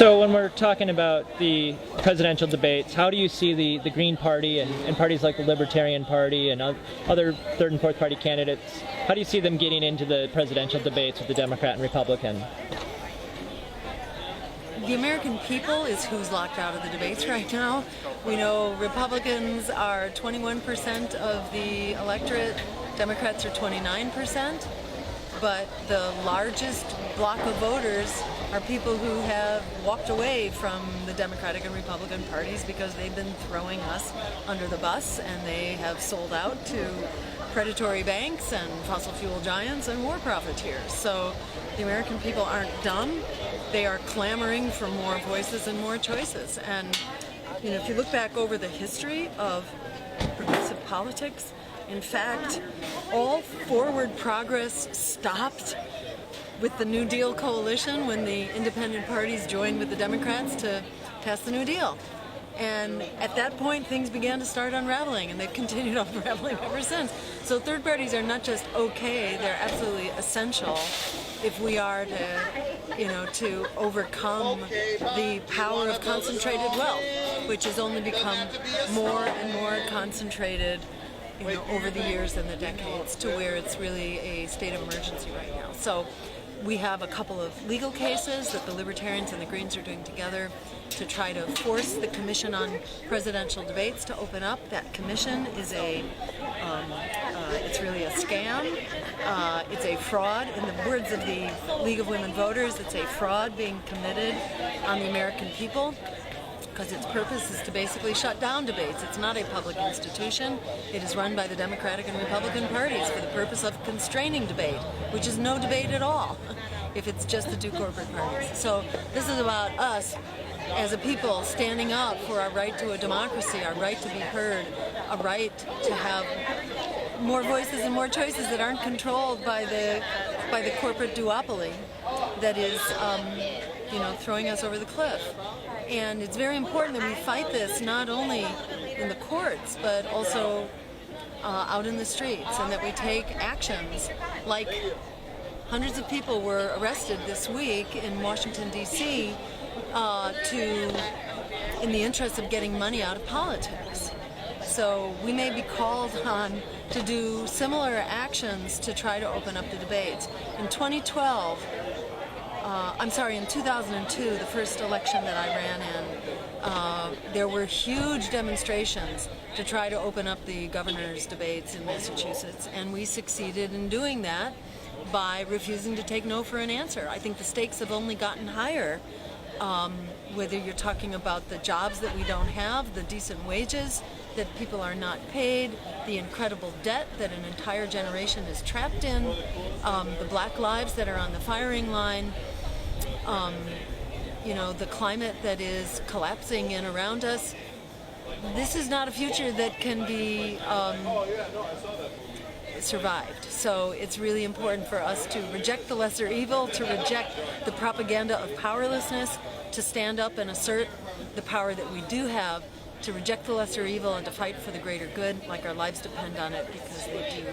So when we're talking about the presidential debates, how do you see the Green Party and parties like the Libertarian Party and other third and fourth party candidates, how do you see them getting into the presidential debates with the Democrat and Republican? The American people is who's locked out of the debates right now. We know Republicans are 21% of the electorate, Democrats are 29%, but the largest block of voters are people who have walked away from the Democratic and Republican parties because they've been throwing us under the bus, and they have sold out to predatory banks and fossil fuel giants and war profiteers. So the American people aren't dumb. They are clamoring for more voices and more choices. And if you look back over the history of progressive politics, in fact, all forward progress stopped with the New Deal coalition when the independent parties joined with the Democrats to pass the New Deal. And at that point, things began to start unraveling, and they've continued unraveling ever since. So third parties are not just okay, they're absolutely essential if we are to overcome the power of concentrated wealth, which has only become more and more concentrated over the years and the decades, to where it's really a state of emergency right now. So we have a couple of legal cases that the Libertarians and the Greens are doing together to try to force the Commission on Presidential Debates to open up. That commission is it's really a scam. It's a fraud. In the words of the League of Women Voters, it's a fraud being committed on the American people, because its purpose is to basically shut down debates. It's not a public institution. It is run by the Democratic and Republican parties for the purpose of constraining debate, which is no debate at all if it's just the two corporate parties. So this is about us as a people standing up for our right to a democracy, our right to be heard, a right to have more voices and more choices that aren't controlled by the corporate duopoly that is throwing us over the cliff. And it's very important that we fight this not only in the courts, but also out in the streets, and that we take actions like hundreds of people were arrested this week in Washington, D.C. In the interest of getting money out of politics. So we may be called on to do similar actions to try to open up the debates. In 2002, the first election that I ran in, there were huge demonstrations to try to open up the governor's debates in Massachusetts, and we succeeded in doing that by refusing to take no for an answer. I think the stakes have only gotten higher, whether you're talking about the jobs that we don't have, the decent wages that people are not paid, the incredible debt that an entire generation is trapped in, the black lives that are on the firing line, the climate that is collapsing in around us. This is not a future that can be survived. So it's really important for us to reject the lesser evil, to reject the propaganda of powerlessness, to stand up and assert the power that we do have, to reject the lesser evil and to fight for the greater good, like our lives depend on it, because they do.